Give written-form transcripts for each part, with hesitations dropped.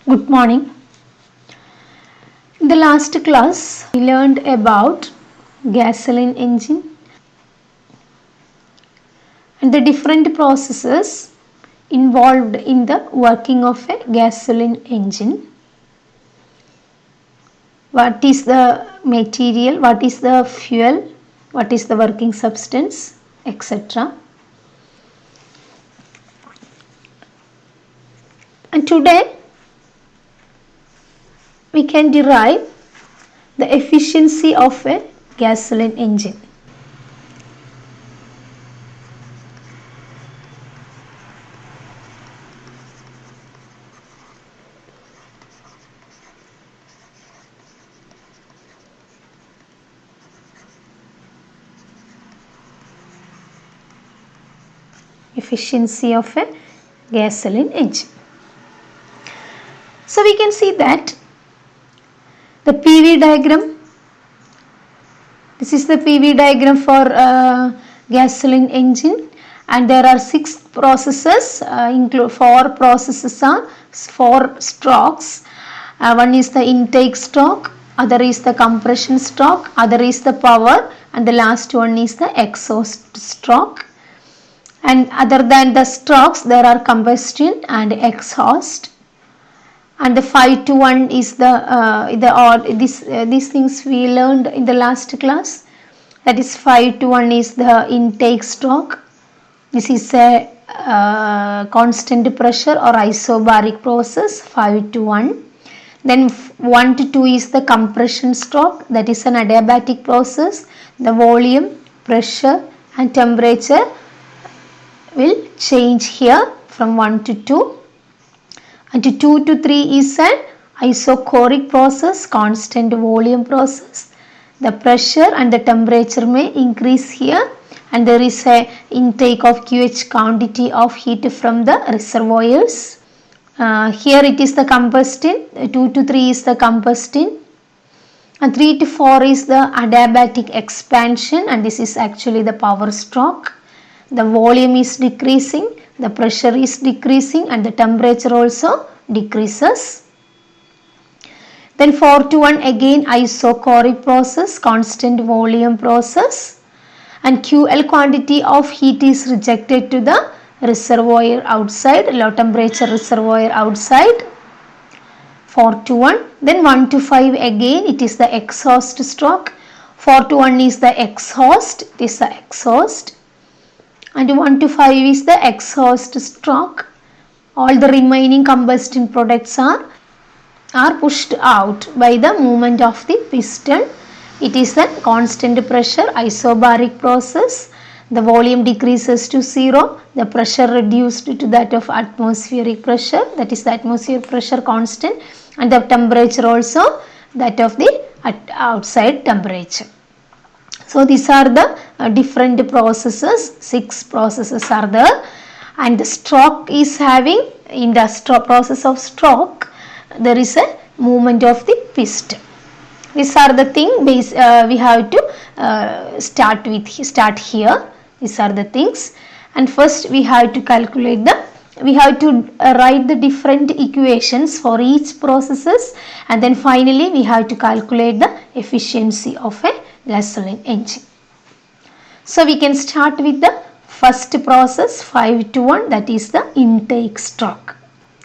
Good morning. In the last class, we learned about gasoline engine and the different processes involved in the working of a gasoline engine. What is the material, what is the fuel, what is the working substance, etc. And today we can derive the efficiency of a gasoline engine. Efficiency of a gasoline engine. So we can see that the PV diagram, this is the PV diagram for gasoline engine, and there are 6 processes, include 4 processes are 4 strokes. One is the intake stroke, other is the compression stroke, other is the power, and the last one is the exhaust stroke. And other than the strokes, there are combustion and exhaust. And the 5 to 1 is these things we learned in the last class. That is 5 to 1 is the intake stroke. This is a constant pressure or isobaric process, 5 to 1. Then 1 to 2 is the compression stroke, that is an adiabatic process. The volume, pressure and temperature will change here from 1 to 2. And 2 to 3 is an isochoric process, constant volume process. The pressure and the temperature may increase here, and there is a intake of QH quantity of heat from the reservoirs. Here it is the combustion, 2 to 3 is the combustion, and 3 to 4 is the adiabatic expansion, and this is actually the power stroke. The volume is decreasing, the pressure is decreasing, and the temperature also decreases. Then 4 to 1 again isochoric process, constant volume process, and QL quantity of heat is rejected to the reservoir outside, low temperature reservoir outside. 4 to 1. Then 1 to 5 again it is the exhaust stroke. 4 to 1 is the exhaust, it is the exhaust. And 1 to 5 is the exhaust stroke. All the remaining combustion products are pushed out by the movement of the piston. It is a constant pressure isobaric process. The volume decreases to 0, the pressure reduced to that of atmospheric pressure, that is the atmospheric pressure constant, and the temperature also that of the outside temperature. So these are the different processes, 6 processes are there, and the stroke is having, in the process of stroke, there is a movement of the piston. These are the things we have to start here. These are the things, and first we have to calculate we have to write the different equations for each processes, and then finally we have to calculate the efficiency of a gasoline engine. So we can start with the first process, 5 to 1, that is the intake stroke.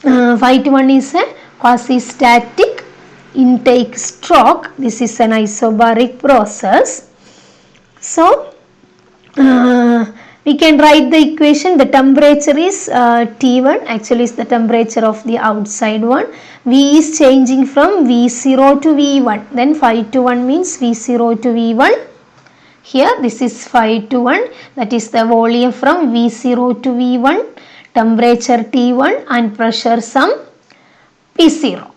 5 to 1 is a quasi-static intake stroke. This is an isobaric process. So we can write the equation. The temperature is T1, actually is the temperature of the outside one. V is changing from V0 to V1. Then 5 to 1 means V0 to V1. Here this is 5 to 1, that is the volume from V0 to V1, temperature T1 and pressure some P0.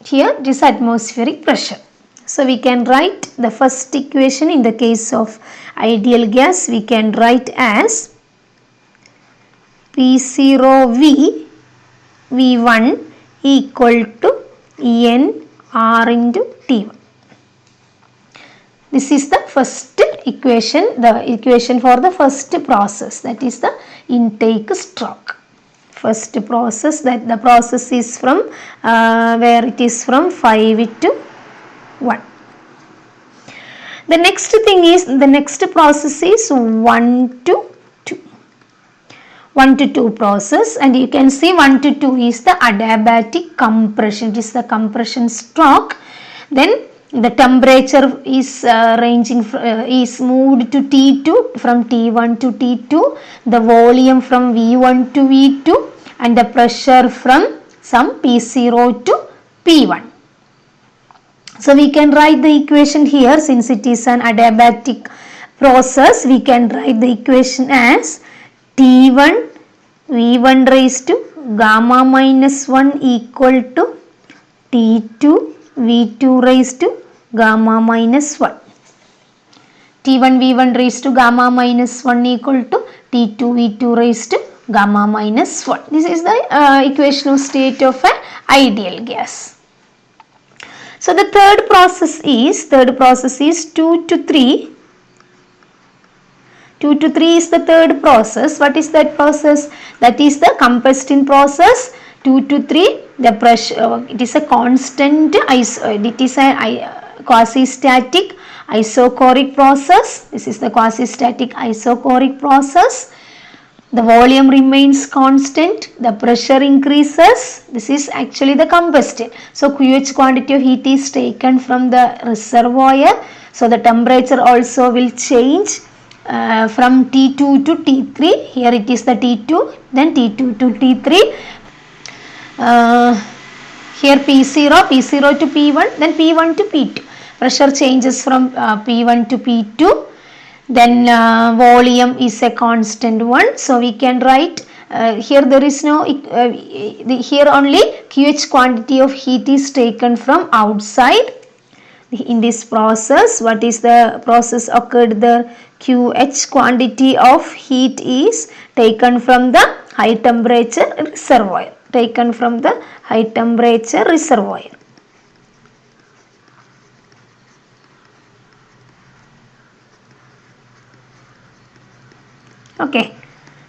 Here it is atmospheric pressure. So we can write the first equation in the case of ideal gas, we can write as P0V V1 equal to En R into T1. This is the first equation, the equation for the first process, that is the intake stroke. first process, that the process is from where it is from 5 to 1. The next thing is, the next process is 1 to 2. 1 to 2 process, and you can see 1 to 2 is the adiabatic compression. It is the compression stroke. Then the temperature is is moved to T2 from T1 to T2, the volume from V1 to V2, and the pressure from some P0 to P1. So we can write the equation here, since it is an adiabatic process. We can write the equation as T1 V1 raised to gamma minus 1 equal to T2 V2 raised to gamma minus 1. T1 V1 raised to gamma minus 1 equal to T2 V2 raised to gamma minus 1. This is the equation of state of an ideal gas. So the third process is 2 to 3. 2 to 3 is the third process. What is that process? That is the combustion process. 2 to 3, the pressure, it is a constant, it is a quasi-static isochoric process. This is the quasi-static isochoric process. The volume remains constant, the pressure increases. This is actually the combustion. So QH quantity of heat is taken from the reservoir. So the temperature also will change from T2 to T3. Here it is the T2, then T2 to T3. Here P0 to P1, then P1 to P2. Pressure changes from P1 to P2. Then volume is a constant one. So we can write here there is no here only QH quantity of heat is taken from outside. In this process, what is the process occurred there? QH quantity of heat is taken from the high temperature reservoir. Taken from the high temperature reservoir. Okay,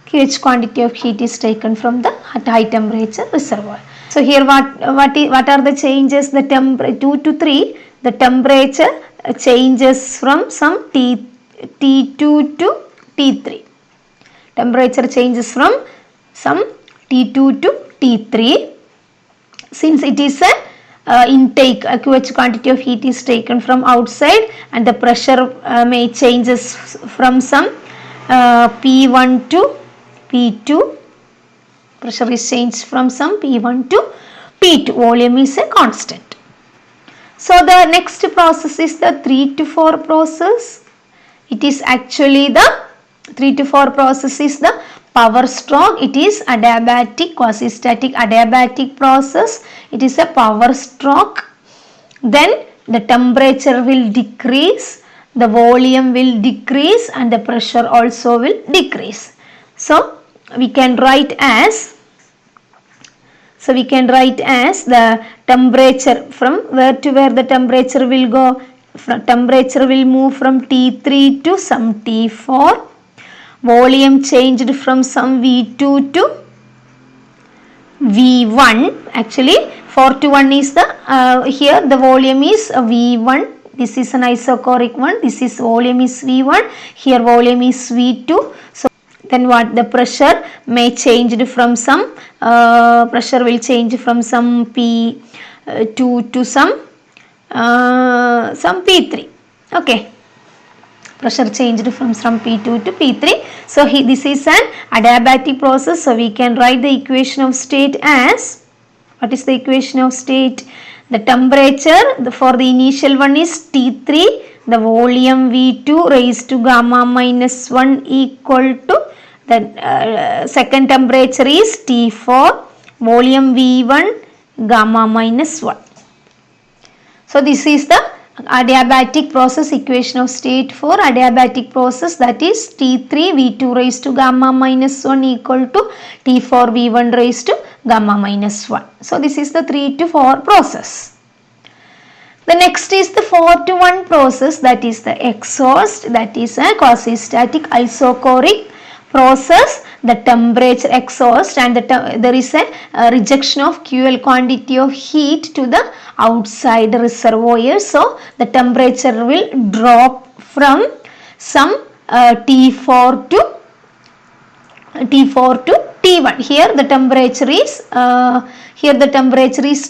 QH quantity of heat is taken from the high temperature reservoir. So here what are the changes? The 2 to 3, the temperature changes from some T2 to T3. Temperature changes from some T2 to T3. Since it is a intake, a QH quantity of heat is taken from outside, and the pressure may changes from some P1 to P2. Pressure is changed from some P1 to P2. Volume is a constant. So the next process is the 3 to 4 process. It is actually the 3 to 4 process is the power stroke. It is adiabatic, quasi-static adiabatic process. It is a power stroke. Then the temperature will decrease, the volume will decrease, and the pressure also will decrease. So we can write as the temperature, from where to where the temperature will go. Temperature will move from T3 to some T4. Volume changed from some V2 to V1. Actually 4 to 1 is the here the volume is V1. This is an isochoric one. This is volume is V1. Here volume is V2. So then what, the pressure may change from some pressure will change from some P2 to some P3. Okay, pressure changed from some P2 to P3. So this is an adiabatic process. So we can write the equation of state as, what is the equation of state? The temperature for the initial one is T3, the volume V2 raised to gamma minus 1 equal to the second temperature is T4, volume V1 gamma minus 1. So this is the adiabatic process equation of state for adiabatic process, that is T3 V2 raised to gamma minus 1 equal to T4 V1 raised to gamma minus 1. So this is the 3 to 4 process. The next is the 4 to 1 process, that is the exhaust, that is a quasi-static isochoric process, the temperature exhaust, and there is a rejection of QL quantity of heat to the outside reservoir. So the temperature will drop from some T4 to T1. Here the temperature is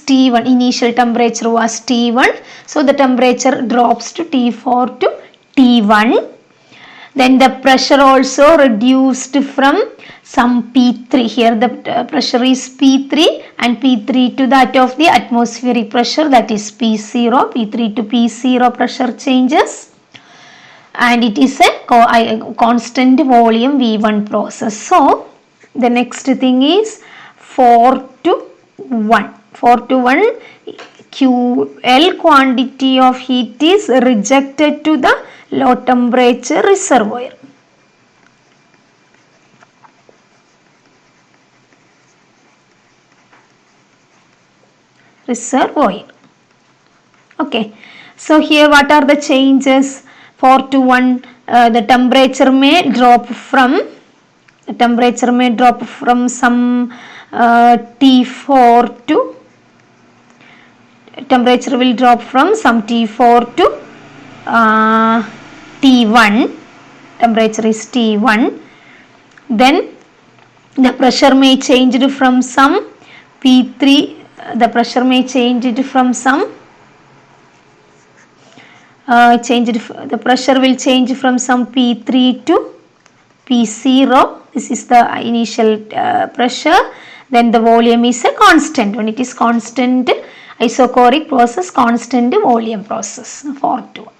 T1. Initial temperature was T1. So the temperature drops to T4 to T1. Then the pressure also reduced from some P3. Here the pressure is P3 and P3 to that of the atmospheric pressure, that is P0. P3 to P0 pressure changes. And it is a constant volume V1 process. So the next thing is 4 to 1. 4 to 1, QL quantity of heat is rejected to the low temperature reservoir. Okay, so here what are the changes? 4 to 1, the temperature may drop from some T4 to temperature will drop from some T4 to T1. Temperature is T1. Then the pressure may change from some P3. The pressure may change from some the pressure will change from some P3 to P0. This is the initial pressure. Then the volume is a constant. When it is constant isochoric process, constant volume process, 4 to 1.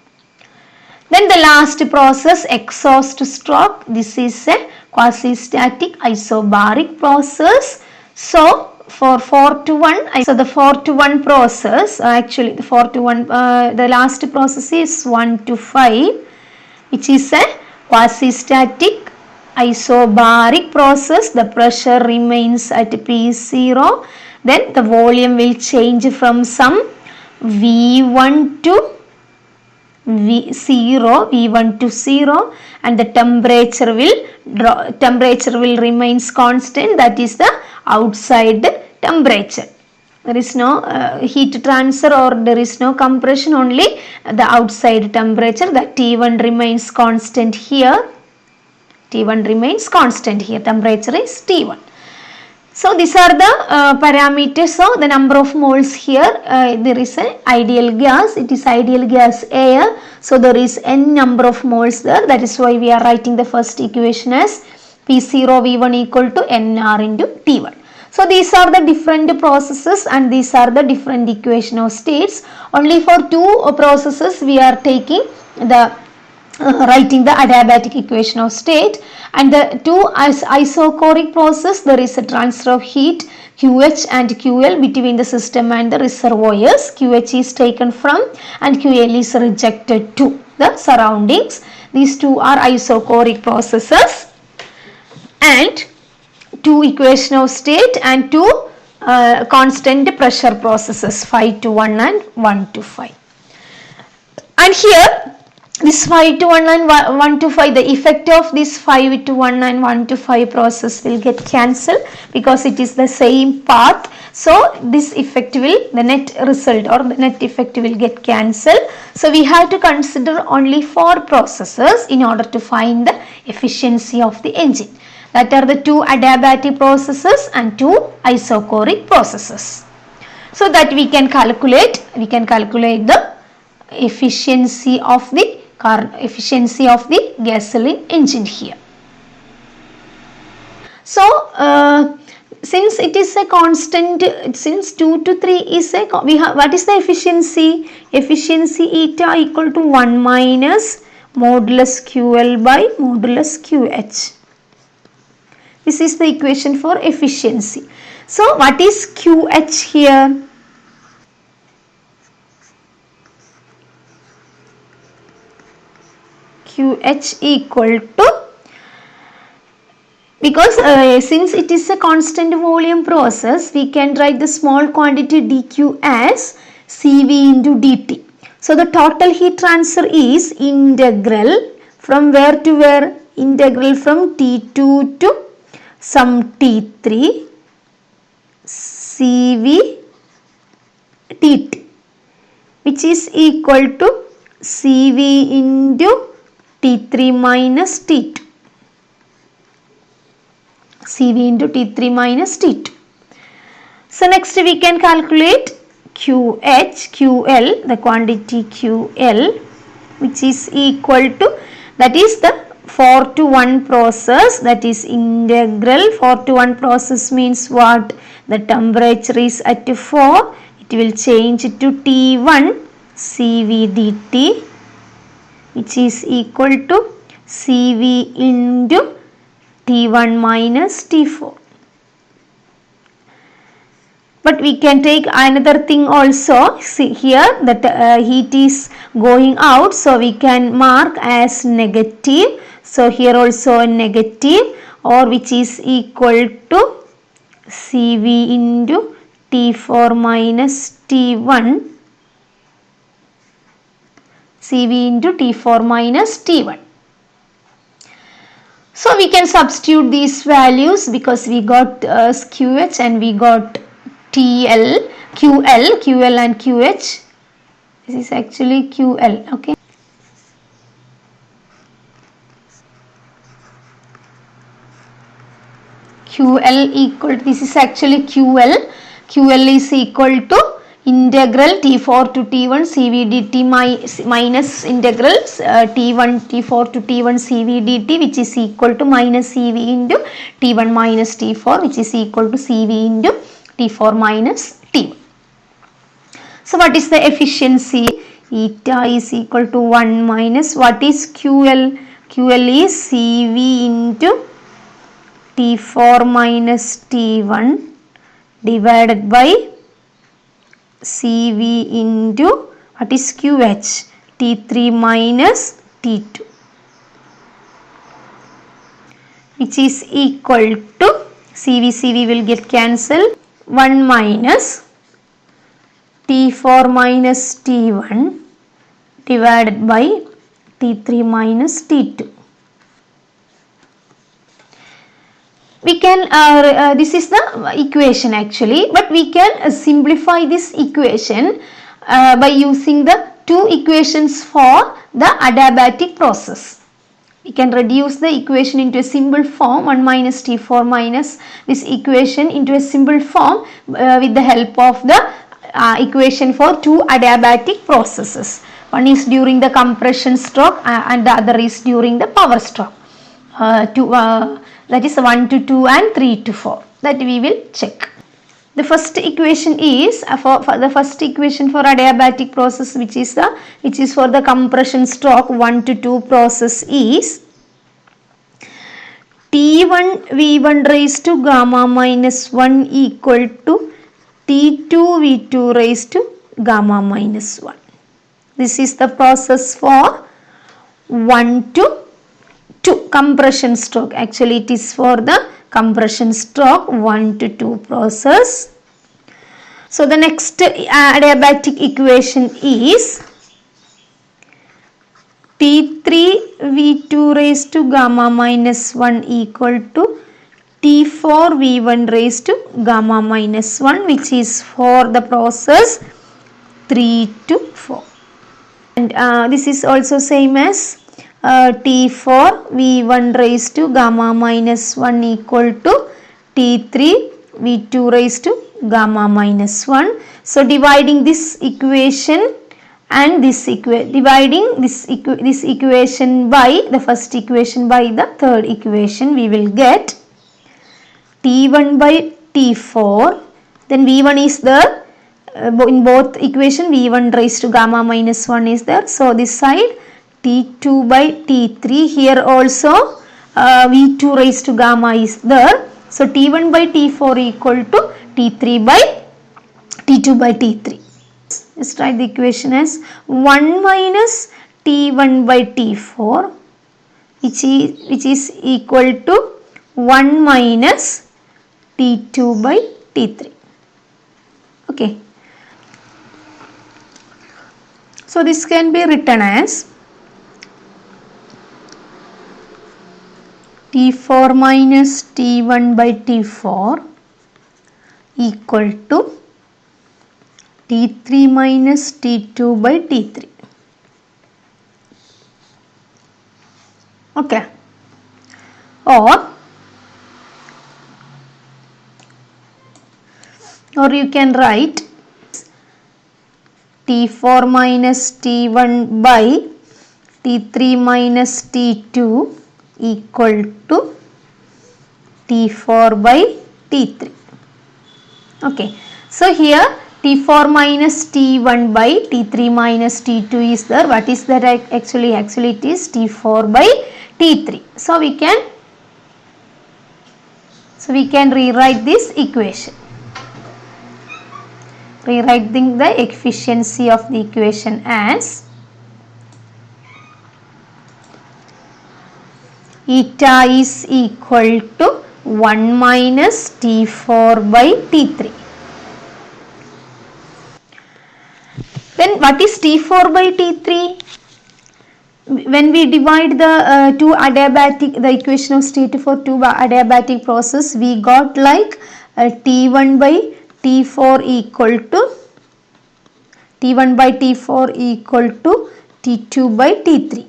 Then the last process, exhaust stroke. This is a quasi-static isobaric process. So for 4 to 1, so the 4 to 1 process, actually the 4 to 1, the last process is 1 to 5, which is a quasi-static isobaric process. The pressure remains at P0. Then the volume will change from some V1 to V1 to 0, and the temperature will remains constant, that is the outside temperature. There is no heat transfer or there is no compression, only the outside temperature. The T1 remains constant here. T1 remains constant here. Temperature is T1. So these are the parameters. So the number of moles here, there is an ideal gas. It is ideal gas air. So there is n number of moles there. That is why we are writing the first equation as P0 V1 equal to nR into T1. So these are the different processes and these are the different equation of states. Only for two processes we are taking the writing the adiabatic equation of state, and the two isochoric process, there is a transfer of heat QH and QL between the system and the reservoirs. QH is taken from and QL is rejected to the surroundings. These two are isochoric processes, and two equation of state and two constant pressure processes, 5 to 1 and 1 to 5. And here this 5 to 1 and 1 to 5, the effect of this 5 to 1 and 1 to 5 process will get cancelled because it is the same path. So this effect will, the net result or the net effect will get cancelled. So we have to consider only 4 processes in order to find the efficiency of the engine. That are the two adiabatic processes and two isochoric processes. So that we can calculate the efficiency of the gasoline engine here. So since it is a constant, since 2 to 3 is a, we have, what is the efficiency? Efficiency eta equal to 1 minus modulus QL by modulus QH. This is the equation for efficiency. So what is QH here? QH equal to, because since it is a constant volume process, we can write the small quantity dQ as CV into dt. So the total heat transfer is integral from where to where? integral from T2 to some T3 CV dt, which is equal to CV into T3 minus T2. CV into T3 minus T2. So next we can calculate QL, the quantity QL, which is equal to, that is the 4 to 1 process, that is integral. 4 to 1 process means what? The temperature is at 4, it will change to T1 CV dt, which is equal to CV into T1 minus T4. But we can take another thing also. See here that heat is going out, so we can mark as negative. So here also a negative, or which is equal to CV into T4 minus T1. CV into T4 minus T1. So we can substitute these values because we got QH and we got TL, QL and QH. This is actually QL, okay. QL equal, this is actually QL. QL is equal to integral T4 to T1 CV dt minus integral T4 to T1 CV dt, which is equal to minus CV into T1 minus T4, which is equal to CV into T4 minus T1. So what is the efficiency? Eta is equal to 1 minus, what is QL? QL is CV into T4 minus T1 divided by CV into, what is QH? T3 minus T2, which is equal to, CV will get cancelled, 1 minus T4 minus T1 divided by T3 minus T2. We can, this is the equation actually, but we can simplify this equation by using the two equations for the adiabatic process. We can reduce the equation into a simple form, 1 minus T4 minus this equation into a simple form with the help of the equation for two adiabatic processes. One is during the compression stroke and the other is during the power stroke. That is 1 to 2 and 3 to 4. That we will check. The first equation is for the first equation for adiabatic process, which is for the compression stroke 1 to 2 process, is T1 V1 raised to gamma minus 1 equal to T2 V2 raised to gamma minus 1. This is the process for 1 to 2 compression stroke. Actually it is for the compression stroke 1 to 2 process. So the next adiabatic equation is T3 V2 raised to gamma minus 1 equal to T4 V1 raised to gamma minus 1, which is for the process 3 to 4. And this is also same as T4 V1 raised to gamma minus 1 equal to T3 V2 raised to gamma minus 1. So dividing this equation and this dividing this equation by the first equation by the third equation, we will get T1 by T4. Then V1 is there in both equation, V1 raised to gamma minus 1 is there. So this side T2 by T3, here also V2 raised to gamma is there. So T1 by T4 equal to T2 by T3. Let's write the equation as 1 minus T1 by T4, which is equal to 1 minus T2 by T3. Okay. So this can be written as T4 minus T1 by T4 equal to T3 minus T2 by T3. Okay. Or you can write T4 minus T1 by T3 minus T2 equal to T4 by T3. Okay. So here T4 minus T1 by T3 minus T2 is there. What is that actually? Actually it is T4 by T3. So we can rewrite this equation. Rewriting the efficiency of the equation as eta is equal to 1 minus T4 by T3. Then what is T4 by T3? When we divide the the equation of state for two adiabatic process, we got like T1 by T4 equal to T2 by T3.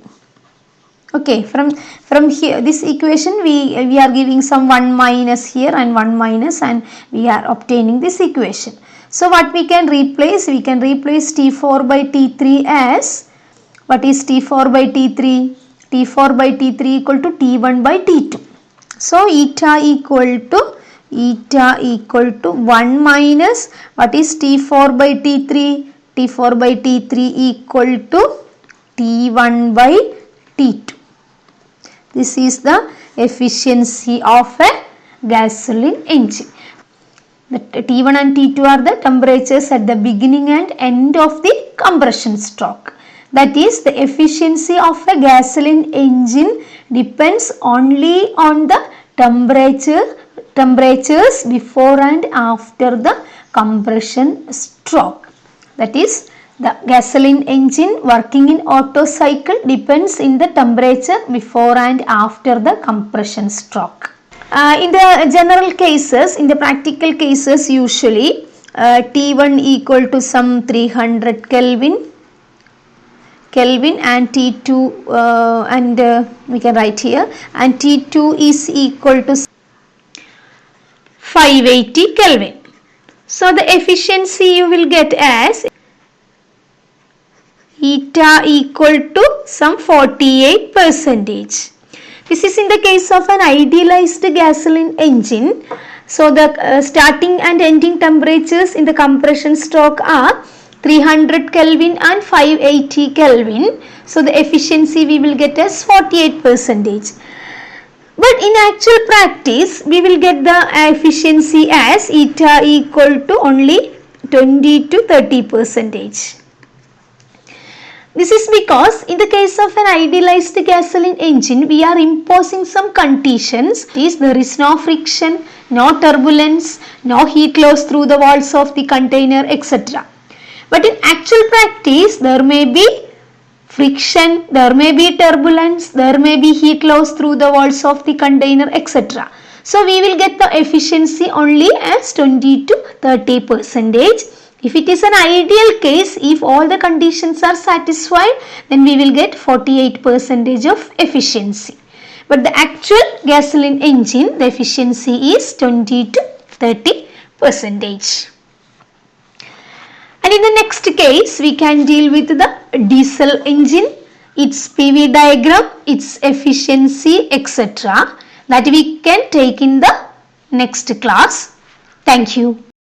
Okay, from here this equation we are giving some 1 minus here and 1 minus, and we are obtaining this equation. So what we can replace? We can replace T4 by T3 as, what is T4 by T3? T4 by T3 equal to T1 by T2. So eta equal to 1 minus, what is T4 by T3? T4 by T3 equal to T1 by T2. This is the efficiency of a gasoline engine. The T1 and T2 are the temperatures at the beginning and end of the compression stroke. That is, the efficiency of a gasoline engine depends only on the temperatures before and after the compression stroke. That is, the gasoline engine working in Otto cycle depends in the temperature before and after the compression stroke. In the general cases, in the practical cases, usually T1 equal to some 300 Kelvin and T2 and we can write here, and T2 is equal to 580 Kelvin. So the efficiency you will get as eta equal to some 48%. This is in the case of an idealized gasoline engine. So the starting and ending temperatures in the compression stroke are 300 Kelvin and 580 Kelvin. So the efficiency we will get as 48%. But in actual practice, we will get the efficiency as eta equal to only 20 to 30%. This is because in the case of an idealized gasoline engine, we are imposing some conditions. There is no friction, no turbulence, no heat loss through the walls of the container, etc. But in actual practice, there may be friction, there may be turbulence, there may be heat loss through the walls of the container, etc. So we will get the efficiency only as 20 to 30%. If it is an ideal case, if all the conditions are satisfied, then we will get 48% of efficiency. But the actual gasoline engine, the efficiency is 20 to 30%. And in the next case, we can deal with the diesel engine, its PV diagram, its efficiency, etc. that we can take in the next class. Thank you.